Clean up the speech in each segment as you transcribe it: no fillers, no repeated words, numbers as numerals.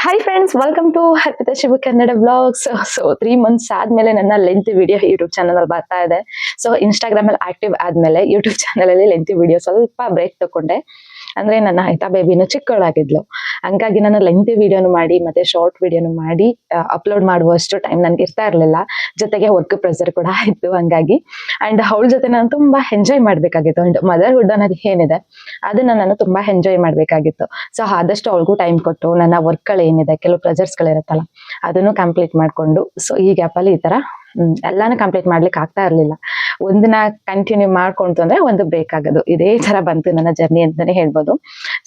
Hi friends, welcome to Arpita Shiva Kannada blogs. So 3 months ಆದ್ಮೇಲೆ ನನ್ನ length video YouTube channel ಅಲ್ಲಿ ಬರ್ತಾ ಇದೆ. ಸೊ ಇನ್ಸ್ಟಾಗ್ರಾಮ್ ಅಲ್ಲಿ ಆಕ್ಟಿವ್ ಆದ್ಮೇಲೆ ಯೂಟ್ಯೂಬ್ ಚಾನಲ್ ಅಲ್ಲಿ ಲೆಂತ್ ವಿಡಿಯೋ ಸ್ವಲ್ಪ ಬ್ರೇಕ್ ತಗೊಂಡೆ. ಅಂದ್ರೆ ನನ್ನ ಹಿತಾ ಬೇಬಿನ ಚಿಕ್ಕವಳಾಗಿದ್ಲು, ಹಂಗಾಗಿ ನಾನು ಲೆಂತ್ ವಿಡಿಯೋನು ಮಾಡಿ ಮತ್ತೆ ಶಾರ್ಟ್ ವಿಡಿಯೋನು ಮಾಡಿ ಅಪ್ಲೋಡ್ ಮಾಡುವಷ್ಟು ಟೈಮ್ ನನ್ಗೆ ಇರ್ತಾ ಇರ್ಲಿಲ್ಲ. ಜೊತೆಗೆ ವರ್ಕ್ ಪ್ರೆಷರ್ ಕೂಡ ಇತ್ತು. ಹಂಗಾಗಿ ಅಂಡ್ ಅವಳ ಜೊತೆ ನಾನು ತುಂಬಾ ಎಂಜಾಯ್ ಮಾಡ್ಬೇಕಾಗಿತ್ತು. ಅಂಡ್ ಮದರ್ಹುಡ್ ಅನ್ನೋದು ಏನಿದೆ ಅದನ್ನ ನಾನು ತುಂಬಾ ಎಂಜಾಯ್ ಮಾಡ್ಬೇಕಾಗಿತ್ತು. ಸೊ ಆದಷ್ಟು ಅವಳಿಗೂ ಟೈಮ್ ಕೊಟ್ಟು ನನ್ನ ವರ್ಕ್ ಗಳು ಏನಿದೆ, ಕೆಲವು ಪ್ರೆಜರ್ಸ್ ಗಳಿರುತ್ತಲ್ಲ ಅದನ್ನು ಕಂಪ್ಲೀಟ್ ಮಾಡ್ಕೊಂಡು, ಸೊ ಈ ಗ್ಯಾಪ್ ಅಲ್ಲಿ ಈ ತರ ಎಲ್ಲಾನು ಕಂಪ್ಲೀಟ್ ಮಾಡ್ಲಿಕ್ಕೆ ಆಗ್ತಾ ಇರ್ಲಿಲ್ಲ. ಒಂದನ್ನ ಕಂಟಿನ್ಯೂ ಮಾಡ್ಕೊಂತು ಅಂದ್ರೆ ಒಂದು ಬ್ರೇಕ್ ಆಗೋದು, ಇದೇ ತರ ಬಂತು ನನ್ನ ಜರ್ನಿ ಅಂತಾನೆ ಹೇಳ್ಬೋದು.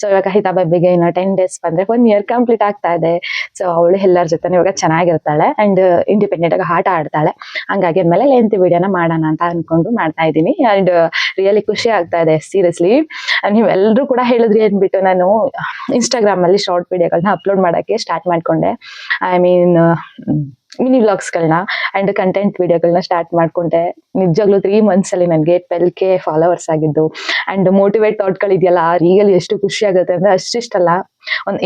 ಸೊ ಇವಾಗ ಹಿತಾ ಬೇಬಿಗೆ ಇನ್ನ 10 days ಬಂದ್ರೆ 1 year ಕಂಪ್ಲೀಟ್ ಆಗ್ತಾ ಇದೆ. ಸೊ ಅವಳು ಎಲ್ಲರ ಜೊತೆ ಇವಾಗ ಚೆನ್ನಾಗಿರ್ತಾಳೆ ಅಂಡ್ ಇಂಡಿಪೆಂಡೆಂಟ್ ಆಗಿ ಆಟ ಆಡ್ತಾಳೆ. ಹಂಗಾಗಿ ಆದ್ಮೇಲೆ ಲೆಂತ್ ವಿಡಿಯೋನ ಮಾಡೋಣ ಅಂತ ಅನ್ಕೊಂಡು ಮಾಡ್ತಾ ಇದ್ದೀನಿ. ಅಂಡ್ ರಿಯಲಿ ಖುಷಿ ಆಗ್ತಾ ಇದೆ ಸೀರಿಯಸ್ಲಿ. ನೀವೆಲ್ಲರೂ ಕೂಡ ಹೇಳಿದ್ರಿ ಅಂದ್ಬಿಟ್ಟು ನಾನು ಇನ್ಸ್ಟಾಗ್ರಾಮ್ ಅಲ್ಲಿ ಶಾರ್ಟ್ ವಿಡಿಯೋಗಳನ್ನ ಅಪ್ಲೋಡ್ ಮಾಡಕ್ಕೆ ಸ್ಟಾರ್ಟ್ ಮಾಡ್ಕೊಂಡೆ. ಐ ಮೀನ್ ಮಿನಿ ವ್ಲಾಗ್ಸ್ಗಳನ್ನ ಅಂಡ್ ಕಂಟೆಂಟ್ ವಿಡಿಯೋಗಳನ್ನ ಸ್ಟಾರ್ಟ್ ಮಾಡ್ಕೊಂಡೆ. ನಿಜವಾಗ್ಲೂ 3 months ಅಲ್ಲಿ ನನಗೆ 12K ಫಾಲೋವರ್ಸ್ ಆಗಿದ್ದು ಅಂಡ್ ಮೋಟಿವೇಟ್ ಥಾಟ್ಗಳು ಇದೆಯಲ್ಲ, ರಿಯಲಿ ಎಷ್ಟು ಖುಷಿ ಆಗುತ್ತೆ ಅಂದ್ರೆ ಅಷ್ಟಿಷ್ಟಲ್ಲ,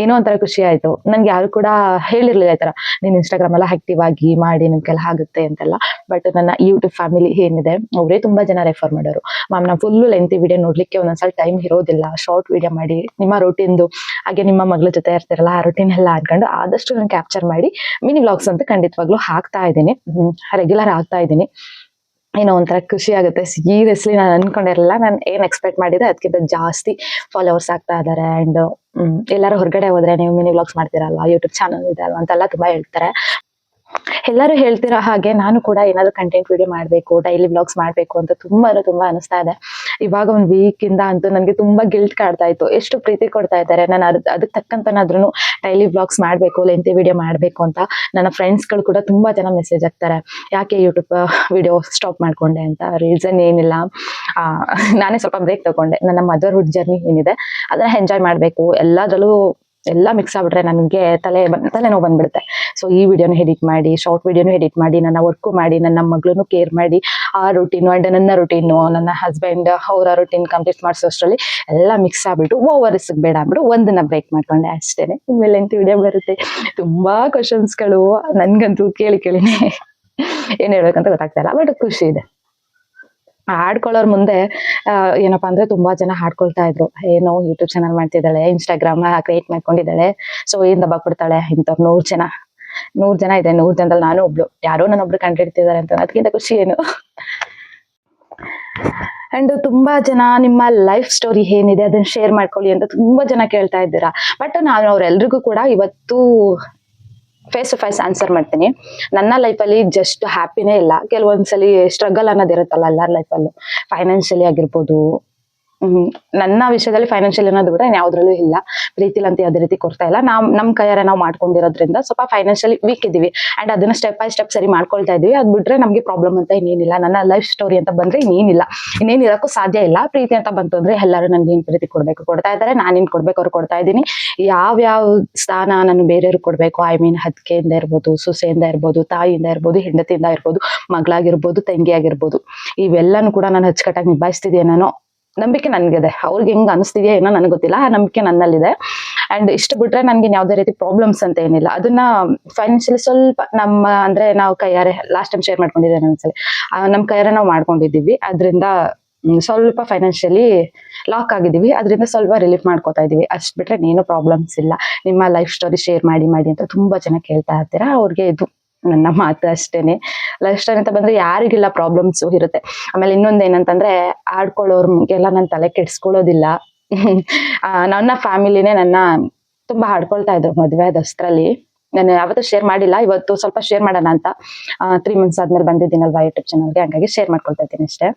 ಏನೋ ಒಂಥರ ಖುಷಿ ಆಯ್ತು. ನನ್ಗೆ ಯಾರು ಕೂಡ ಹೇಳಿರ್ಲಿಲ್ಲ ಈ ತರ ನೀನ್ ಇನ್ಸ್ಟಾಗ್ರಾಮ್ ಎಲ್ಲ ಆಕ್ಟಿವ್ ಆಗಿ ಮಾಡಿ ನಿಮ್ಗೆಲ್ಲ ಆಗುತ್ತೆ ಅಂತೆಲ್ಲ. ಬಟ್ ನನ್ನ ಯೂಟ್ಯೂಬ್ ಫ್ಯಾಮಿಲಿ ಏನಿದೆ ಅವರೇ ತುಂಬಾ ಜನ ರೆಫರ್ ಮಾಡೋರು. ಮ್ಯಾಮ್ ನಾವು ಫುಲ್ ಲೆಂತ್ ವಿಡಿಯೋ ನೋಡ್ಲಿಕ್ಕೆ ಒಂದೊಂದ್ಸಲ ಟೈಮ್ ಇರೋದಿಲ್ಲ, ಶಾರ್ಟ್ ವಿಡಿಯೋ ಮಾಡಿ ನಿಮ್ಮ ರೂಟೀನ್ದು ಹಾಗೆ ನಿಮ್ಮ ಮಗಳ ಜೊತೆ ಇರ್ತಿರಲ್ಲ ಆ ರೂಟೀನ್ ಎಲ್ಲ ಅನ್ಕೊಂಡು ಆದಷ್ಟು ನಾನು ಕ್ಯಾಪ್ಚರ್ ಮಾಡಿ ಮಿನಿ ವ್ಲಾಗ್ಸ್ ಅಂತ ಖಂಡಿತವಾಗ್ಲೂ ಹಾಕ್ತಾ ಇದ್ದೀನಿ, ರೆಗ್ಯುಲರ್ ಆಗ್ತಾ ಇದ್ದೀನಿ. ಏನೋ ಒಂಥರ ಖುಷಿ ಆಗುತ್ತೆ ಸೀರಿಯಸ್ಲಿ. ನಾನು ಅನ್ಕೊಂಡಿರಲಿಲ್ಲ, ನಾನು ಏನ್ ಎಕ್ಸ್ಪೆಕ್ಟ್ ಮಾಡಿದೆ ಅದಕ್ಕಿಂತ ಜಾಸ್ತಿ ಫಾಲೋವರ್ಸ್ ಆಗ್ತಾ ಇದಾರೆ. ಅಂಡ್ ಎಲ್ಲರೂ ಹೊರಗಡೆ ಹೋದ್ರೆ ನೀವು ಮಿನಿ ವ್ಲಾಗ್ಸ್ ಮಾಡ್ತೀರಲ್ವಾ, ಯೂಟ್ಯೂಬ್ ಚಾನಲ್ ಇದೆ ಅಲ್ವಾ ಅಂತೆಲ್ಲ ತುಂಬಾ ಹೇಳ್ತಾರೆ. ಎಲ್ಲರೂ ಹೇಳ್ತಿರೋ ಹಾಗೆ ನಾನು ಕೂಡ ಏನಾದ್ರು ಕಂಟೆಂಟ್ ವಿಡಿಯೋ ಮಾಡ್ಬೇಕು, ಡೈಲಿ ವ್ಲಾಗ್ಸ್ ಮಾಡ್ಬೇಕು ಅಂತ ತುಂಬಾ ಅನಿಸ್ತಾ ಇದೆ. ಇವಾಗ ಒಂದ್ ವೀಕ್ ಇಂದ ಅಂತೂ ನನಗೆ ತುಂಬಾ ಗಿಲ್ಟ್ ಕಾಡ್ತಾ ಇತ್ತು. ಎಷ್ಟು ಪ್ರೀತಿ ಕೊಡ್ತಾ ಇದ್ದಾರೆ, ನಾನು ಅದಕ್ಕೆ ತಕ್ಕಂತನಾದ್ರೂ ಡೈಲಿ ವ್ಲಾಗ್ಸ್ ಮಾಡ್ಬೇಕು, ಲೆಂತಿ ವಿಡಿಯೋ ಮಾಡ್ಬೇಕು ಅಂತ. ನನ್ನ ಫ್ರೆಂಡ್ಸ್ ಗಳು ಕೂಡ ತುಂಬಾ ಜನ ಮೆಸೇಜ್ ಹಾಕ್ತಾರೆ, ಯಾಕೆ ಯೂಟ್ಯೂಬ್ ವಿಡಿಯೋ ಸ್ಟಾಪ್ ಮಾಡ್ಕೊಂಡೆ ಅಂತ. ರೀಸನ್ ಏನಿಲ್ಲ, ನಾನೇ ಸ್ವಲ್ಪ ಬ್ರೇಕ್ ತಗೊಂಡೆ. ನನ್ನ ಮದರ್ಹುಡ್ ಜರ್ನಿ ಏನಿದೆ ಅದನ್ನ ಎಂಜಾಯ್ ಮಾಡ್ಬೇಕು. ಎಲ್ಲದರಲ್ಲೂ ಎಲ್ಲ ಮಿಕ್ಸ್ ಆಗ್ಬಿಟ್ರೆ ನನಗೆ ತಲೆನೋವು ಬಂದ್ಬಿಡುತ್ತೆ. ಸೊ ಈ ವಿಡಿಯೋನು ಎಡಿಟ್ ಮಾಡಿ, ಶಾರ್ಟ್ ವಿಡಿಯೋನು ಎಡಿಟ್ ಮಾಡಿ, ನನ್ನ ವರ್ಕು ಮಾಡಿ, ನನ್ನ ಮಗಳನ್ನು ಕೇರ್ ಮಾಡಿ, ಆ ರೂಟೀನು ಅಂಡ್ ನನ್ನ ರೂಟೀನು, ನನ್ನ ಹಸ್ಬೆಂಡ್ ಅವರ ರೂಟೀನ್ ಕಂಪ್ಲೀಟ್ ಮಾಡಿಸೋಷ್ಟರಲ್ಲಿ ಎಲ್ಲ ಮಿಕ್ಸ್ ಆಗ್ಬಿಟ್ಟು ಓವರ್ ರಿಸ್ಕ್ ಬೇಡ ಅಂದ್ಬಿಟ್ಟು ಒಂದನ್ನ ಬ್ರೇಕ್ ಮಾಡ್ಕೊಂಡೆ ಅಷ್ಟೇನೆ. ಇನ್ಮೇಲೆ ಎಂತ ವಿಡಿಯೋ ಬರುತ್ತೆ. ತುಂಬಾ ಕ್ವಶನ್ಸ್ಗಳು ನನ್ಗಂತೂ ಕೇಳಿನೇ ಏನ್ ಹೇಳ್ಬೇಕಂತ ಗೊತ್ತಾಗ್ತಾ ಇಲ್ಲ, ಬಟ್ ಖುಷಿ ಇದೆ. ಹಾಡ್ಕೊಳ್ಳೋರ್ ಮುಂದೆ ಏನಪ್ಪಾ ಅಂದ್ರೆ ತುಂಬಾ ಜನ ಹಾಡ್ಕೊಳ್ತಾ ಇದ್ರು, ಏನೋ ಯೂಟ್ಯೂಬ್ ಚಾನಲ್ ಮಾಡ್ತಿದ್ದಾಳೆ, ಇನ್ಸ್ಟಾಗ್ರಾಮ್ ಕ್ರಿಯೇಟ್ ಮಾಡ್ಕೊಂಡಿದ್ದಾಳೆ, ಸೊ ಏನ್ ದಬ್ಬ ಕೊಡ್ತಾಳೆ ಇಂಥವ್ರು 100 ಜನ ಇದೆ. 100 ಜನದಲ್ಲಿ ನಾನು ಒಬ್ಳು, ಯಾರೋ ನನ್ನೊಬ್ರು ಕಂಡಿಡ್ತಿದ್ದಾರೆ ಅಂತ ಅದಕ್ಕಿಂತ ಖುಷಿ ಏನು. ಅಂಡ್ ತುಂಬಾ ಜನ ನಿಮ್ಮ ಲೈಫ್ ಸ್ಟೋರಿ ಏನಿದೆ ಅದನ್ನ ಶೇರ್ ಮಾಡ್ಕೊಳ್ಳಿ ಅಂತ ತುಂಬಾ ಜನ ಕೇಳ್ತಾ ಇದ್ದೀರಾ. ಬಟ್ ನಾನು ಅವ್ರೆಲ್ರಿಗೂ ಕೂಡ ಇವತ್ತು ಫೇಸ್ ಟು ಫೇಸ್ ಆನ್ಸರ್ ಮಾಡ್ತೀನಿ. ನನ್ನ ಲೈಫಲ್ಲಿ ಜಸ್ಟ್ ಹ್ಯಾಪಿನೇ ಇಲ್ಲ, ಕೆಲವೊಂದ್ಸಲಿ ಸ್ಟ್ರಗಲ್ ಅನ್ನೋದಿರುತ್ತಲ್ಲ ಎಲ್ಲರ ಲೈಫಲ್ಲೂ. ಫೈನಾನ್ಷಿಯಲಿ ಆಗಿರ್ಬೋದು, ನನ್ನ ವಿಷಯದಲ್ಲಿ ಫೈನಾನ್ಷಿಯಲ್ ಅನ್ನೋದು ಕೂಡ ಯಾವ್ದ್ರಲ್ಲೂ ಇಲ್ಲ. ಪ್ರೀತಿಲಿ ಅಂತ ಯಾವ್ದೇ ರೀತಿ ಕೊಡ್ತಾ ಇಲ್ಲ. ನಮ್ ಕೈಯಾರೆ ನಾವು ಮಾಡ್ಕೊಂಡಿರೋದ್ರಿಂದ ಸ್ವಲ್ಪ ಫೈನಾನ್ಷಿಯಲಿ ವೀಕ್ ಇದೀವಿ ಅಂಡ್ ಅದನ್ನ ಸ್ಟೆಪ್ ಬೈ ಸ್ಟೆಪ್ ಸರಿ ಮಾಡ್ಕೊಳ್ತಾ ಇದೀವಿ. ಅದ್ ಬಿಟ್ರೆ ನಮ್ಗೆ ಪ್ರಾಬ್ಲಮ್ ಅಂತ ಇನ್ನೇನಿಲ್ಲ. ನನ್ನ ಲೈಫ್ ಸ್ಟೋರಿ ಅಂತ ಬಂದ್ರೆ ಇನ್ನೇನ್ ಇರಕ್ಕೂ ಸಾಧ್ಯ ಇಲ್ಲ. ಪ್ರೀತಿ ಅಂತ ಬಂತು ಅಂದ್ರೆ ಎಲ್ಲರೂ ನನ್ಗೆ ಏನ್ ಪ್ರೀತಿ ಕೊಡ್ತಾ ಇದಾರೆ, ನಾನೇನ್ ಕೊಡ್ಬೇಕು ಅವ್ರು ಕೊಡ್ತಾ ಇದ್ದೀನಿ. ಯಾವ್ಯಾವ ಸ್ಥಾನ ನಾನು ಬೇರೆಯವ್ರಿಗೆ ಕೊಡ್ಬೇಕು, ಐ ಮೀನ್ ಹದ್ಕೆಯಿಂದ ಇರ್ಬೋದು, ಸೊಸೆಯಿಂದ ಇರ್ಬೋದು, ತಾಯಿಯಿಂದ ಇರ್ಬೋದು, ಹೆಂಡತಿಯಿಂದ ಇರ್ಬೋದು, ಮಗಳಾಗಿರ್ಬೋದು, ತಂಗಿ ಆಗಿರ್ಬೋದು, ಇವೆಲ್ಲಾನು ಕೂಡ ನಾನು ಅಚ್ಚುಕಟ್ಟಾಗಿ ನಿಭಾಯಿಸ್ತಿದ್ದೇನೋ ನಂಬಿಕೆ ನನ್ಗಿದೆ. ಅವ್ರಿಗೆ ಹೆಂಗ್ ಅನಿಸ್ತಿದೆಯೋ ಏನೋ ನನಗೆ ಗೊತ್ತಿಲ್ಲ, ಆ ನಂಬಿಕೆ ನನ್ನಲ್ಲಿದೆ. ಅಂಡ್ ಇಷ್ಟ ಬಿಟ್ರೆ ನನ್ಗೆ ಯಾವ್ದೇ ರೀತಿ ಪ್ರಾಬ್ಲಮ್ಸ್ ಅಂತ ಏನಿಲ್ಲ. ಅದನ್ನ ಫೈನಾನ್ಷಿಯಲಿ ಸ್ವಲ್ಪ ಅಂದ್ರೆ ನಾವು ಕೈಯಾರೆ ಲಾಸ್ಟ್ ಟೈಮ್ ಶೇರ್ ಮಾಡ್ಕೊಂಡಿದ್ದೇನೆ ಒಂದ್ಸಲಿ, ನಮ್ ಕೈಯಾರೆ ನಾವು ಮಾಡ್ಕೊಂಡಿದ್ದೀವಿ. ಅದ್ರಿಂದ ಸ್ವಲ್ಪ ಫೈನಾನ್ಷಿಯಲಿ ಲಾಕ್ ಆಗಿದ್ದೀವಿ, ಅದರಿಂದ ಸ್ವಲ್ಪ ರಿಲೀಫ್ ಮಾಡ್ಕೋತಾ ಇದೀವಿ. ಅಷ್ಟ್ ಬಿಟ್ರೆ ಏನು ಪ್ರಾಬ್ಲಮ್ಸ್ ಇಲ್ಲ. ನಿಮ್ಮ ಲೈಫ್ ಸ್ಟೋರಿ ಶೇರ್ ಮಾಡಿ ಅಂತ ತುಂಬಾ ಜನ ಕೇಳ್ತಾ ಇರ್ತೀರಾ, ಅವ್ರಿಗೆ ಇದು ನನ್ನ ಮಾತು ಅಷ್ಟೇನೆ. ಲೈಫ್ ಸ್ಟೈಲ್ ಅಂತ ಬಂದ್ರೆ ಯಾರಿಗಿಲ್ಲ ಪ್ರಾಬ್ಲಮ್ಸ್ ಇರುತ್ತೆ. ಆಮೇಲೆ ಇನ್ನೊಂದ್ ಏನಂತಂದ್ರೆ ಆಡ್ಕೊಳ್ಳೋರ್ಗೆಲ್ಲ ನಾನು ತಲೆ ಕೆಡ್ಸ್ಕೊಳ್ಳೋದಿಲ್ಲ. ನನ್ನ ಫ್ಯಾಮಿಲಿನೇ ನನ್ನ ತುಂಬಾ ಆಡ್ಕೊಳ್ತಾ ಇದ್ರು ಮದ್ವೆ ಆದಷ್ಟ್ರಲ್ಲಿ. ನಾನು ಯಾವತ್ತೂ ಶೇರ್ ಮಾಡಿಲ್ಲ, ಇವತ್ತು ಸ್ವಲ್ಪ ಶೇರ್ ಮಾಡೋಣ ಅಂತ 3 months ಆದ್ಮೇಲೆ ಬಂದಿದ್ದೀನಲ್ವಾ ಯೂಟ್ಯೂಬ್ ಚಾನಲ್ಗೆ, ಹಂಗಾಗಿ ಶೇರ್ ಮಾಡ್ಕೊಳ್ತಾ ಇದ್ದೀನಿ ಅಷ್ಟೇ.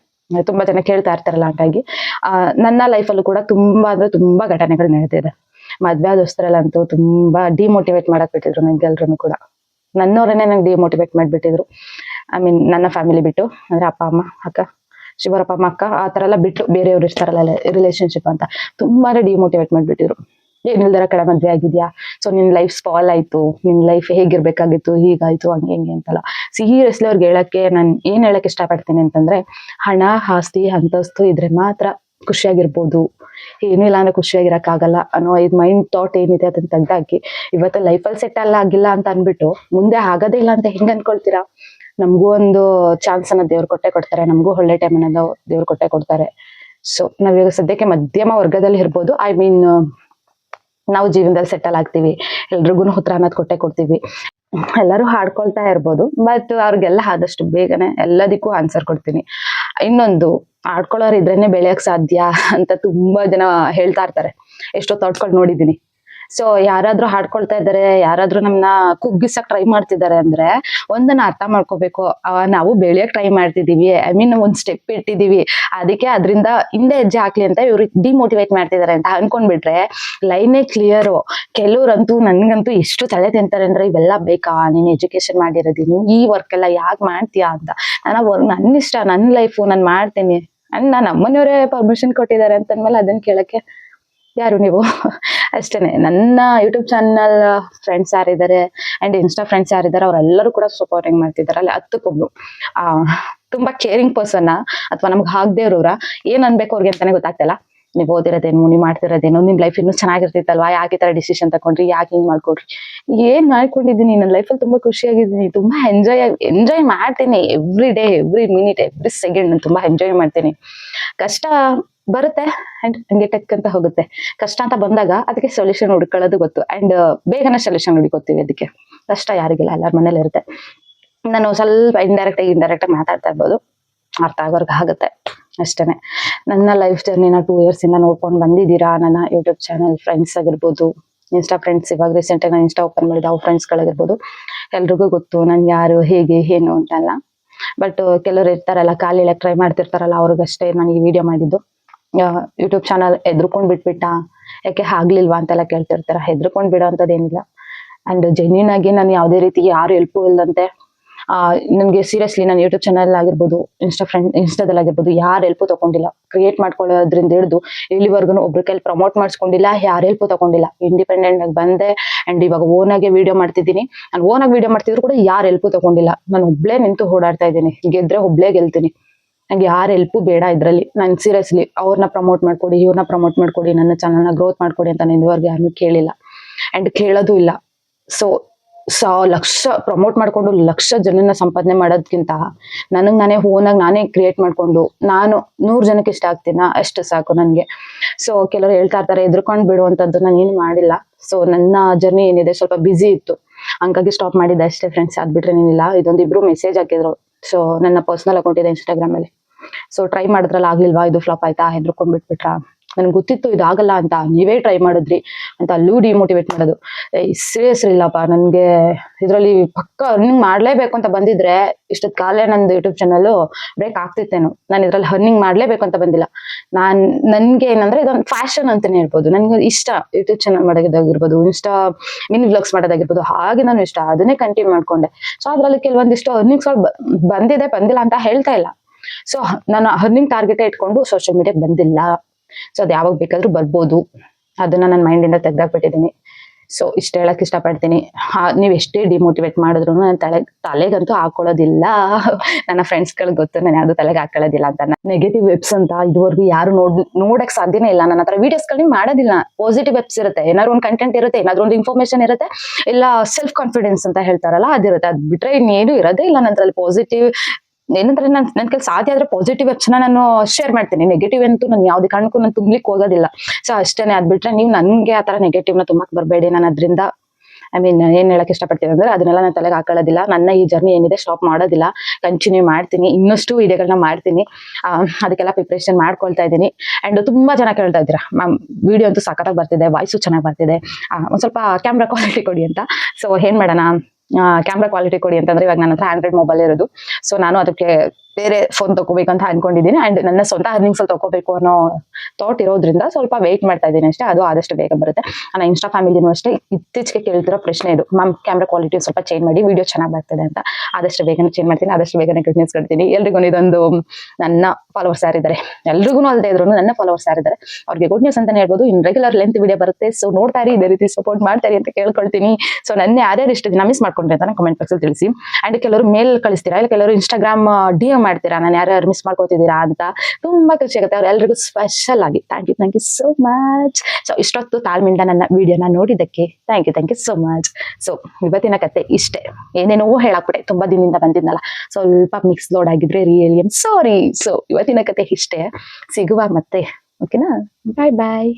ತುಂಬಾ ಜನ ಕೇಳ್ತಾ ಇರ್ತಾರಲ್ಲ, ಹಂಗಾಗಿ ನನ್ನ ಲೈಫಲ್ಲೂ ಕೂಡ ತುಂಬಾ ಅಂದ್ರೆ ತುಂಬಾ ಘಟನೆಗಳು ನಡೆದಿದೆ. ಮದ್ವೆ ಆದಷ್ಟ್ರಲ್ಲಂತೂ ತುಂಬಾ ಡಿಮೋಟಿವೇಟ್ ಮಾಡಕ್ ಬಿಟ್ಟಿದ್ರು ನನ್ಗೆಲ್ರು ಕೂಡ. ನನ್ನವರನ್ನೇ ನಂಗೆ ಡಿಮೋಟಿವೇಟ್ ಮಾಡ್ಬಿಟ್ಟಿದ್ರು. ಐ ಮೀನ್ ನನ್ನ ಫ್ಯಾಮಿಲಿ ಬಿಟ್ಟು, ಅಂದ್ರೆ ಅಪ್ಪ ಅಮ್ಮ ಅಕ್ಕ, ಶಿವರಪ್ಪ ಅಮ್ಮ ಅಕ್ಕ ಆ ತರ ಎಲ್ಲ ಬಿಟ್ಟು ಬೇರೆಯವ್ರು ಇರ್ತಾರಲ್ಲ ರಿಲೇಶನ್ಶಿಪ್ ಅಂತ, ತುಂಬಾನೇ ಡಿಮೋಟಿವೇಟ್ ಮಾಡ್ಬಿಟ್ಟಿದ್ರು. ಏನಿಲ್ದರ ಕಡೆ ಮದ್ವೆ ಆಗಿದ್ಯಾ, ಸೊ ನಿನ್ ಲೈಫ್ ಸ್ಪಾಲ್ ಆಯ್ತು, ನಿನ್ ಲೈಫ್ ಹೇಗಿರ್ಬೇಕಾಗಿತ್ತು, ಹೀಗಾಯ್ತು, ಹಂಗೆ ಅಂತಲ್ಲ. ಸೀರಿಯಸ್ಲಿ ಅವ್ರಿಗೆ ನಾನು ಏನ್ ಹೇಳಕ್ ಇಷ್ಟಪಡ್ತೀನಿ ಅಂತಂದ್ರೆ, ಹಣ ಆಸ್ತಿ ಅಂತಸ್ತು ಇದ್ರೆ ಮಾತ್ರ ಖುಷಿಯಾಗಿರ್ಬೋದು, ಏನೂ ಇಲ್ಲ ಅಂದ್ರೆ ಖುಷಿಯಾಗಿರಕ್ಕಾಗಲ್ಲ ಅನ್ನೋ ಇದು ಮೈಂಡ್ ಥಾಟ್ ಏನಿದೆ ಅದನ್ನ ತೆಗ್ದಾಕಿ ಇವತ್ತು ಲೈಫಲ್ಲಿ ಸೆಟ್ ಆಗಿಲ್ಲ ಅಂತ ಅನ್ಬಿಟ್ಟು ಮುಂದೆ ಆಗೋದೇ ಇಲ್ಲ ಅಂತ ಹೆಂಗ್ ಅನ್ಕೊಳ್ತೀರಾ? ನಮಗೂ ಒಂದು ಚಾನ್ಸ್ ಅನ್ನ ದೇವ್ರು ಕೊಟ್ಟೆ ಕೊಡ್ತಾರೆ, ನಮಗೂ ಒಳ್ಳೆ ಟೈಮ್ ಅನ್ನೋದು ದೇವ್ರು ಕೊಟ್ಟೆ ಕೊಡ್ತಾರೆ. ಸೊ ನಾವೀಗ ಸದ್ಯಕ್ಕೆ ಮಧ್ಯಮ ವರ್ಗದಲ್ಲಿ ಇರ್ಬೋದು. ಐ ಮೀನ್ ನಾವು ಜೀವನದಲ್ಲಿ ಸೆಟಲ್ ಆಗ್ತೀವಿ, ಎಲ್ರಿಗೂ ಉತ್ತರ ಅನ್ನೋದು ಕೊಟ್ಟೆ ಕೊಡ್ತೀವಿ. ಎಲ್ಲರೂ ಹಾಡ್ಕೊಳ್ತಾ ಇರ್ಬೋದು, ಬಟ್ ಅವ್ರಿಗೆಲ್ಲ ಆದಷ್ಟು ಬೇಗನೆ ಎಲ್ಲದಕ್ಕೂ ಆನ್ಸರ್ ಕೊಡ್ತೀನಿ. ಇನ್ನೊಂದು, ಆಡ್ಕೊಳ್ಳೋರು ಇದ್ರೇನೆ ಬೆಳೆಯಕ್ ಸಾಧ್ಯ ಅಂತ ತುಂಬಾ ಜನ ಹೇಳ್ತಾ ಇರ್ತಾರೆ. ಎಷ್ಟೋ ತಡ್ಕೊಂಡು ನೋಡಿದೀನಿ. ಸೊ ಯಾರಾದ್ರೂ ಹಾಡ್ಕೊಳ್ತಾ ಇದಾರೆ, ಯಾರಾದ್ರೂ ನಮ್ನ ಕುಗ್ಗಿಸಕ್ ಟ್ರೈ ಮಾಡ್ತಿದ್ದಾರೆ ಅಂದ್ರೆ ಒಂದನ್ನ ಅರ್ಥ ಮಾಡ್ಕೋಬೇಕು, ನಾವು ಬೆಳೆಯಕ್ ಟ್ರೈ ಮಾಡ್ತಿದೀವಿ, ಐ ಮೀನ್ ಒಂದ್ ಸ್ಟೆಪ್ ಇಟ್ಟಿದೀವಿ, ಅದಕ್ಕೆ ಅದರಿಂದ ಹಿಂದೆ ಹೆಜ್ಜೆ ಹಾಕ್ಲಿ ಅಂತ ಇವ್ರು ಡಿಮೋಟಿವೇಟ್ ಮಾಡ್ತಿದ್ದಾರೆ ಅಂತ ಅನ್ಕೊಂಡ್ಬಿಟ್ರೆ ಲೈನೇ ಕ್ಲಿಯರು. ಕೆಲವ್ರಂತೂ ನನ್ಗಂತೂ ಎಷ್ಟು ತಲೆ ತಿಂತಾರೆ ಅಂದ್ರೆ, ಇವೆಲ್ಲ ಬೇಕಾ, ನೀನ್ ಎಜುಕೇಶನ್ ಮಾಡಿರೋದೀನಿ, ಈ ವರ್ಕ್ ಎಲ್ಲ ಯಾಕೆ ಮಾಡ್ತೀಯಾ ಅಂತ. ನನ್ನ ಇಷ್ಟ, ನನ್ನ ಲೈಫು, ನಾನು ಮಾಡ್ತೀನಿ. ಅಂಡ್ ನಮ್ಮನೆಯವರೇ ಪರ್ಮಿಷನ್ ಕೊಟ್ಟಿದ್ದಾರೆ ಅಂತಂದ್ಮೇಲೆ ಅದನ್ನ ಕೇಳಕ್ಕೆ ಯಾರು ನೀವು? ಅಷ್ಟೇನೆ. ನನ್ನ ಯೂಟ್ಯೂಬ್ ಚಾನಲ್ ಫ್ರೆಂಡ್ಸ್ ಯಾರಿದ್ದಾರೆ ಅಂಡ್ ಇನ್ಸ್ಟಾ ಫ್ರೆಂಡ್ಸ್ ಯಾರಿದ್ದಾರೆ ಅವರೆಲ್ಲರೂ ಕೂಡ ಸಪೋರ್ಟಿಂಗ್ ಮಾಡ್ತಿದ್ದಾರೆ. ಅಲ್ಲಿ 10ಕ್ಕೊಬ್ರು ತುಂಬಾ ಕೇರಿಂಗ್ ಪರ್ಸನ್ ಅಥವಾ ನಮ್ಗೆ ಆಗದೆ ಇರೋರ ಏನ್ ಅನ್ಬೇಕು ಅವ್ರಿಗೆ ಅಂತಾನೆ ಗೊತ್ತಾಗ್ತಿಲ್ಲ. ನೀವು ಓದಿರೋದೇನು, ನೀವು ಮಾಡ್ತಿರೋದೇನು, ನಿಮ್ ಲೈಫ್ ಇನ್ನೂ ಚೆನ್ನಾಗಿರ್ತಿತ್ತಲ್ವಾ, ಯಾಕೆ ಈ ತರ ಡಿಸಿಷನ್ ತಗೊಂಡ್ರಿ, ಯಾಕೆ ಹಿಂಗ್ ಮಾಡ್ಕೊಡ್ರಿ? ಏನ್ ಮಾಡ್ಕೊಂಡಿದೀನಿ, ನನ್ನ ಲೈಫಲ್ಲಿ ತುಂಬಾ ಖುಷಿಯಾಗಿದ್ದೀನಿ, ತುಂಬಾ ಎಂಜಾಯ್ ಮಾಡ್ತೀನಿ. Every day, every minute, every second ನಾನು ತುಂಬಾ ಎಂಜಾಯ್ ಮಾಡ್ತೀನಿ. ಕಷ್ಟ ಬರುತ್ತೆ ಅಂಡ್ ಹಂಗೆ ಟಕ್ ಅಂತ ಹೋಗುತ್ತೆ. ಕಷ್ಟ ಅಂತ ಬಂದಾಗ ಅದಕ್ಕೆ ಸೊಲ್ಯೂಷನ್ ಹುಡ್ಕೊಳ್ಳೋದು ಗೊತ್ತು ಅಂಡ್ ಬೇಗನೆ ಸೊಲ್ಯೂಷನ್ ಹುಡುಕೋತೀವಿ. ಅದಕ್ಕೆ ಕಷ್ಟ ಯಾರಿಗಿಲ್ಲ, ಎಲ್ಲರ ಮನೇಲಿ ಇರುತ್ತೆ. ನಾನು ಸ್ವಲ್ಪ ಇಂಡೈರೆಕ್ಟ್ ಆಗಿ ಮಾತಾಡ್ತಾ ಇರ್ಬೋದು, ಅರ್ಥ ಆಗೋರ್ಗೆ ಆಗುತ್ತೆ ಅಷ್ಟೇನೆ. ನನ್ನ ಲೈಫ್ ಜರ್ನಿನ 2 years ಇಂದ ನೋಡ್ಕೊಂಡು ಬಂದಿದ್ದೀರಾ. ನನ್ನ ಯೂಟ್ಯೂಬ್ ಚಾನಲ್ ಫ್ರೆಂಡ್ಸ್ ಆಗಿರ್ಬೋದು, ಇನ್ಸ್ಟಾ ಫ್ರೆಂಡ್ಸ್, ಇವಾಗ ರೀಸೆಂಟ್ ಆಗಿ ನಾನು ಇನ್ಸ್ಟಾ ಓಪನ್ ಮಾಡಿದ ಅವ್ರ ಫ್ರೆಂಡ್ಸ್ಗಳಾಗಿರ್ಬೋದು, ಎಲ್ರಿಗೂ ಗೊತ್ತು ನನ್ ಯಾರು, ಹೇಗೆ, ಏನು ಅಂತೆಲ್ಲ. ಬಟ್ ಕೆಲವರು ಇರ್ತಾರಲ್ಲ, ಖಾಲಿ ಟ್ರೈ ಮಾಡ್ತಿರ್ತಾರಲ್ಲ, ಅವ್ರಿಗಷ್ಟೇ ನಾನು ಈ ವಿಡಿಯೋ ಮಾಡಿದ್ದು. ಯೂಟ್ಯೂಬ್ ಚಾನಲ್ ಹೆದ್ರುಕೊಂಡ್ ಬಿಟ್ಬಿಟ್ಟ, ಯಾಕೆ ಆಗ್ಲಿಲ್ವಾ ಅಂತೆಲ್ಲ ಕೇಳ್ತಿರ್ತಾರ. ಹೆದ್ರುಕೊಂಡ್ ಬಿಡೋ ಅಂತದೇನಿಲ್ಲ. ಅಂಡ್ ಜೆನ್ಯೂನ್ ಆಗಿ ನಾನು ಯಾವುದೇ ರೀತಿ ಯಾರು ಹೆಲ್ಪ್ ಇಲ್ಲದಂತೆ ನನ್ಗೆ ಸೀರಿಯಸ್ಲಿ ನಾನು ಯೂಟ್ಯೂಬ್ ಚಾನಲ್ ಆಗಿರ್ಬೋದು, ಇನ್ಸ್ಟಾದಲ್ಲಿ ಆಗಿರ್ಬೋದು, ಯಾರು ಹೆಲ್ಪ್ ತಗೊಂಡಿಲ್ಲ. ಕ್ರಿಯೇಟ್ ಮಾಡ್ಕೊಳ್ಳೋದ್ರಿಂದ ಹಿಡಿದು ಇಲ್ಲಿವರೆಗೂ ಒಬ್ರ ಕೈಲಿ ಪ್ರಮೋಟ್ ಮಾಡಿಸ್ಕೊಂಡಿಲ್ಲ, ಯಾರು ಹೆಲ್ಪ್ ತಗೊಂಡಿಲ್ಲ. ಇಂಡಿಪೆಂಡೆಂಟ್ ಆಗಿ ಬಂದೆ ಅಂಡ್ ಇವಾಗ ಓನ್ ಆಗಿ ವಿಡಿಯೋ ಮಾಡ್ತಿದ್ದೀನಿ. ನಾನು ಓನ್ ಆಗಿ ವಿಡಿಯೋ ಮಾಡ್ತಿದ್ರು ಕೂಡ ಯಾರು ಹೆಲ್ಪ್ ತಗೊಂಡಿಲ್ಲ. ನಾನು ಒಬ್ಳೇ ನಿಂತು ಓಡಾಡ್ತಾ ಇದ್ದೀನಿ. ಗೆದ್ರೆ ಒಬ್ಳೇ ಗೆಲ್ತೀನಿ. ನಂಗೆ ಯಾರ ಹೆಲ್ಪು ಬೇಡ ಇದ್ರಲ್ಲಿ. ನಾನು ಸೀರಿಯಸ್ಲಿ ಅವ್ರನ್ನ ಪ್ರಮೋಟ್ ಮಾಡ್ಕೊಡಿ, ಇವ್ರನ್ನ ಪ್ರಮೋಟ್ ಮಾಡ್ಕೊಡಿ, ನನ್ನ ಚಾನಲ್ನ ಗ್ರೋತ್ ಮಾಡ್ಕೊಡಿ ಅಂತ ನಾನು ಇದುವರೆಗೆ ಯಾರನ್ನೂ ಕೇಳಿಲ್ಲ ಅಂಡ್ ಕೇಳೋದು ಇಲ್ಲ. ಸೊ ಲಕ್ಷ ಪ್ರಮೋಟ್ ಮಾಡ್ಕೊಂಡು ಲಕ್ಷ ಜನನ ಸಂಪಾದನೆ ಮಾಡೋದ್ಕಿಂತ ನನಗ್ ನಾನೇ ಓನಾಗಿ ನಾನೇ ಕ್ರಿಯೇಟ್ ಮಾಡ್ಕೊಂಡು ನಾನು 100 ಜನಕ್ಕೆ ಇಷ್ಟ ಆಗ್ತೀನ, ಅಷ್ಟು ಸಾಕು ನನ್ಗೆ. ಸೊ ಕೆಲವರು ಹೇಳ್ತಾ ಇರ್ತಾರೆ ಎದ್ರುಕೊಂಡ್ ಬಿಡುವಂತದ್ದು, ನಾನು ಏನು ಮಾಡಿಲ್ಲ. ಸೊ ನನ್ನ ಜರ್ನಿ ಏನಿದೆ ಸ್ವಲ್ಪ ಬ್ಯುಸಿ ಇತ್ತು, ಹಂಗಾಗಿ ಸ್ಟಾಪ್ ಮಾಡಿದ್ದೆ ಅಷ್ಟೇ ಫ್ರೆಂಡ್ಸ್. ಅದ್ಬಿಟ್ರೆ ಏನಿಲ್ಲ. ಇದೊಂದು ಇಬ್ರು ಮೆಸೇಜ್ ಹಾಕಿದ್ರು. ಸೊ ನನ್ನ ಪರ್ಸನಲ್ ಅಕೌಂಟ್ ಇದೆ ಇನ್ಸ್ಟಾಗ್ರಾಮ್ ಅಲ್ಲಿ. ಸೊ ಟ್ರೈ ಮಾಡಿದ್ರಲ್ಲ ಆಗ್ಲಿಲ್ವಾ, ಇದು ಫ್ಲಾಪ್ ಆಯ್ತಾ, ಹೆದ್ರುಕೊಂಡ್ ಬಿಟ್ಬಿಟ್ರಾ, ನನ್ಗೆ ಗೊತ್ತಿತ್ತು ಇದಾಗಲ್ಲ ಅಂತ, ನೀವೇ ಟ್ರೈ ಮಾಡಿದ್ರಿ ಅಂತ ಅಲ್ಲೂ ಡಿಮೋಟಿವೇಟ್ ಮಾಡೋದು. ಸೀರಿಯಸ್ ಇಲ್ಲಪ್ಪ, ನನ್ಗೆ ಇದ್ರಲ್ಲಿ ಪಕ್ಕ ಅರ್ನಿಂಗ್ ಮಾಡ್ಲೇಬೇಕು ಅಂತ ಬಂದಿದ್ರೆ ಇಷ್ಟೊತ್ ಕಾಲೇ ನಂದು ಯೂಟ್ಯೂಬ್ ಚಾನಲ್ ಬ್ರೇಕ್ ಆಗ್ತಿತ್ತೇನು. ನಾನು ಇದ್ರಲ್ಲಿ ಅರ್ನಿಂಗ್ ಮಾಡ್ಲೇಬೇಕು ಅಂತ ಬಂದಿಲ್ಲ. ನನ್ಗೆ ಏನಂದ್ರೆ ಇದೊಂದು ಫ್ಯಾಷನ್ ಅಂತಾನೆ ಹೇಳ್ಬೋದು. ನನ್ಗೆ ಇಷ್ಟ ಯೂಟ್ಯೂಬ್ ಚಾನಲ್ ಮಾಡೋದಾಗಿರ್ಬೋದು, ಇನ್ಸ್ಟಾ ಮಿನಿ ವ್ಲಾಗ್ಸ್ ಮಾಡೋದಾಗಿರ್ಬೋದು, ಹಾಗೆ ನಾನು ಇಷ್ಟ, ಅದನ್ನೇ ಕಂಟಿನ್ಯೂ ಮಾಡ್ಕೊಂಡೆ. ಸೊ ಅದ್ರಲ್ಲಿ ಕೆಲವೊಂದಿಷ್ಟು ಅರ್ನಿಂಗ್ಸ್ ಬಂದಿಲ್ಲ ಅಂತ ಹೇಳ್ತಾ ಇಲ್ಲ. ಸೊ ನಾನು ಅರ್ನಿಂಗ್ ಟಾರ್ಗೆಟ್ ಇಟ್ಕೊಂಡು ಸೋಷಿಯಲ್ ಮೀಡಿಯಾಗೆ ಬಂದಿಲ್ಲ. ಸೊ ಅದು ಯಾವಾಗ ಬೇಕಾದ್ರೂ ಬರ್ಬೋದು, ಅದನ್ನ ನನ್ನ ಮೈಂಡಿಂದ ತೆಗ್ದಾಕ್ಬಿಟ್ಟಿದ್ದೀನಿ. ಸೊ ಇಷ್ಟ ಹೇಳಕ್ ಇಷ್ಟಪಡ್ತೀನಿ. ನೀವ್ ಎಷ್ಟೇ ಡಿಮೋಟಿವೇಟ್ ಮಾಡಿದ್ರು ನಾನು ತಲೆಗಂತೂ ಹಾಕೊಳ್ಳೋದಿಲ್ಲ. ನನ್ನ ಫ್ರೆಂಡ್ಸ್ಗಳಿಗೆ ಗೊತ್ತು ನಾನು ಯಾವ್ದು ತಲೆಗೆ ಹಾಕೊಳ್ಳೋದಿಲ್ಲ ಅಂತ. ನೆಗೆಟಿವ್ ವೆಬ್ಸ್ ಅಂತ ಇದುವರೆಗೂ ಯಾರು ನೋಡಕ್ ಸಾಧ್ಯನೇ ಇಲ್ಲ. ನನ್ನ ಹತ್ರ ವಿಡಿಯೋಸ್ಗಳನ್ನ ಮಾಡೋದಿಲ್ಲ. ಪಾಸಿಟಿವ್ ವೆಬ್ಸ್ ಇರುತ್ತೆ, ಏನಾದ್ರು ಒಂದು ಕಂಟೆಂಟ್ ಇರುತ್ತೆ, ಏನಾದ್ರು ಒಂದು ಇನ್ಫಾರ್ಮೇಶನ್ ಇರುತ್ತೆ, ಇಲ್ಲ ಸೆಲ್ಫ್ ಕಾನ್ಫಿಡೆನ್ಸ್ ಅಂತ ಹೇಳ್ತಾರಲ್ಲ ಅದಿರುತ್ತೆ. ಅದ್ ಬಿಟ್ರೆ ಇನ್ನೇನು ಇರೋದೇ ಇಲ್ಲ ನನ್ನಲ್ಲಿ. ಪಾಸಿಟಿವ್ ಏನಂದ್ರೆ ನನ್ ಕೆಲ ಸಾಧ್ಯ ಆದ್ರೆ ಪಾಸಿಟಿವ್ ವೆಬ್ಸ್ ನಾನು ಶೇರ್ ಮಾಡ್ತೀನಿ. ನೆಗೆಟಿವ್ ಅಂತೂ ನಾನು ಯಾವ್ದೇ ಕಾರಣಕ್ಕೂ ನಾನು ತುಂಬ್ಲಿಕ್ಕೆ ಹೋಗೋದಿಲ್ಲ. ಸೊ ಅಷ್ಟೇನೆ. ಅದ್ ಬಿಟ್ರೆ ನೀವು ನನ್ಗೆ ಆತರ ನೆಗೆಟಿವ್ ನ ತುಂಬಕ್ ಬರ್ಬೇಡಿ. ನಾನು ಅದ್ರಿಂದ ಐ ಮೀನ್ ಏನ್ ಹೇಳಕ್ ಇಷ್ಟಪಡ್ತೀನಿ ಅಂದ್ರೆ ಅದನ್ನೆಲ್ಲ ನಾನು ತಲೆಗೆ ಹಾಕೊಳ್ಳೋದಿಲ್ಲ. ನನ್ನ ಈ ಜರ್ನಿ ಏನಿದೆ ಸ್ಟಾಪ್ ಮಾಡೋದಿಲ್ಲ, ಕಂಟಿನ್ಯೂ ಮಾಡ್ತೀನಿ. ಇನ್ನಷ್ಟು ವಿಡಿಯೋಗಳನ್ನ ಮಾಡ್ತೀನಿ. ಅದಕ್ಕೆಲ್ಲ ಪ್ರಿಪ್ರೇಷನ್ ಮಾಡ್ಕೊಳ್ತಾ ಇದ್ದೀನಿ. ಅಂಡ್ ತುಂಬಾ ಜನ ಕೇಳ್ತಾ ಇದ್ದೀರಾ ಮ್ಯಾಮ್ ವಿಡಿಯೋ ಅಂತೂ ಸಖತ್ತಾಗಿ ಬರ್ತಿದೆ, ವಾಯ್ಸು ಚೆನ್ನಾಗಿ ಬರ್ತಿದೆ, ಒಂದ್ ಸ್ವಲ್ಪ ಕ್ಯಾಮ್ರಾ ಕ್ವಾಲಿಟಿ ಕೊಡಿ ಅಂತ. ಸೊ ಏನ್ ಮಾಡೋಣ, ಕ್ಯಾಮ್ರಾ ಕ್ವಾಲಿಟಿ ಕೊಡಿ ಅಂತಂದ್ರೆ ಇವಾಗ ನನ್ನ ಹತ್ರ ಆಂಡ್ರಾಯ್ಡ್ ಮೊಬೈಲ್ ಇರೋದು. ಸೊ ನಾನು ಅದಕ್ಕೆ ಬೇರೆ ಫೋನ್ ತಗೋಬೇಕಂತ ಅನ್ಕೊಂಡಿದ್ದೀನಿ. ಅಂಡ್ ನನ್ನ ಸ್ವಂತ ಅರ್ನಿಂಗ್ಸ್ ಅಲ್ಲಿ ತಗೋಬೇಕು ಅನ್ನೋ ಥಾಟ್ ಇರೋದ್ರಿಂದ ಸ್ವಲ್ಪ ವೇಟ್ ಮಾಡ್ತಾ ಇದ್ದೀನಿ ಅಷ್ಟೇ. ಅದು ಆದಷ್ಟು ಬೇಗ ಬರುತ್ತೆ. ನನ್ನ ಇನ್ಸ್ಟಾ ಫ್ಯಾಮಿಲಿನೂ ಅಷ್ಟೇ ಇತ್ತೀಚೆಗೆ ಕೇಳ್ತಿರೋ ಪ್ರಶ್ನೆ ಇದು, ಮ್ಯಾಮ್ ಕ್ಯಾಮ್ರಾ ಕ್ವಾಲಿಟಿ ಸ್ವಲ್ಪ ಚೇಂಜ್ ಮಾಡಿ, ವಿಡಿಯೋ ಚೆನ್ನಾಗಿ ಬರ್ತದೆ ಅಂತ. ಆದಷ್ಟು ಬೇಗನೆ ಚೇಂಜ್ ಮಾಡ್ತೀನಿ, ಆದಷ್ಟು ಬೇಗನೆ ಗುಡ್ ನ್ಯೂಸ್ ಕೊಡ್ತೀನಿ. ಎಲ್ರಿಗೂ ಇದೊಂದು ನನ್ನ ಫಾಲೋವರ್ಸ್ ಯಾರಿದ್ದಾರೆ, ಎಲ್ರಿಗೂ ಅಲ್ಲದೆ ಇದ್ರು ನನ್ನ ಫಾಲೋವರ್ಸ್ ಯಾರಿದ್ದಾರೆ ಅವ್ರಿಗೆ ಗುಡ್ ನ್ಯೂಸ್ ಅಂತಾನೆ ಹೇಳ್ಬೋದು. ಇನ್ ರೆಗ್ಯುಲರ್ ಲೆಂತ್ ವಿಡಿಯೋ ಬರುತ್ತೆ. ಸೊ ನೋಡ್ತಾ ಇರಿ, ಇದೇ ರೀತಿ ಸಪೋರ್ಟ್ ಮಾಡ್ತಾರೆ ಅಂತ ಕೇಳ್ಕೊಳ್ತೀನಿ. ಸೊ ನನ್ನ ಯಾರ್ಯಾರು ಇಷ್ಟ ದಿನ ಮಿಸ್ ಮಾಡ್ಕೊಂಡ್ರೆ ಅಂತ ಕಮೆಂಟ್ ಬಾಕ್ಸ್ ಅಲ್ಲಿ ತಿಳಿಸಿ. ಅಂಡ್ ಕೆಲವರು ಮೇಲ್ ಕಳಿಸ್ತೀರಾ, ಇಲ್ಲ ಕೆಲವರು ಇನ್ಸ್ಟಾಗ್ರಾಮ್ DM ಮಾಡ್ತೀರಾ, ನಾನು ಯಾರ್ಯಾರು ಮಿಸ್ ಮಾಡ್ಕೋತಿದ್ದೀರಾ ಅಂತ. ತುಂಬಾ ಖುಷಿ ಆಗುತ್ತೆ. ಅವ್ರೆಲ್ರಿಗೂ ಸ್ಪೆಷಲ್ ಆಗಿ thank you so much. So ಇಷ್ಟೊತ್ತು ತಾಳ್ಮೆಯಿಂದ ನನ್ನ ವಿಡಿಯೋನ ನೋಡಿದ್ದಕ್ಕೆ thank you so much. So ಇವತ್ತಿನ ಕತೆ ಇಷ್ಟೇ. ಏನೇನೋ ಹೇಳಾಕ್ಬಿಟ್ಟೆ, ತುಂಬಾ ದಿನದಿಂದ ಬಂದಿದ್ನಲ್ಲ, ಸ್ವಲ್ಪ ಮಿಕ್ಸ್ ಲೋಡ್ ಆಗಿದ್ರೆ ರಿಯಲಿ ಐಮ್ ಸಾರಿ. ಸೊ ಇವತ್ತಿನ ಕತೆ ಇಷ್ಟೇ. ಸಿಗುವ ಮತ್ತೆ. ಓಕೆನಾ? ಬಾಯ್ ಬಾಯ್.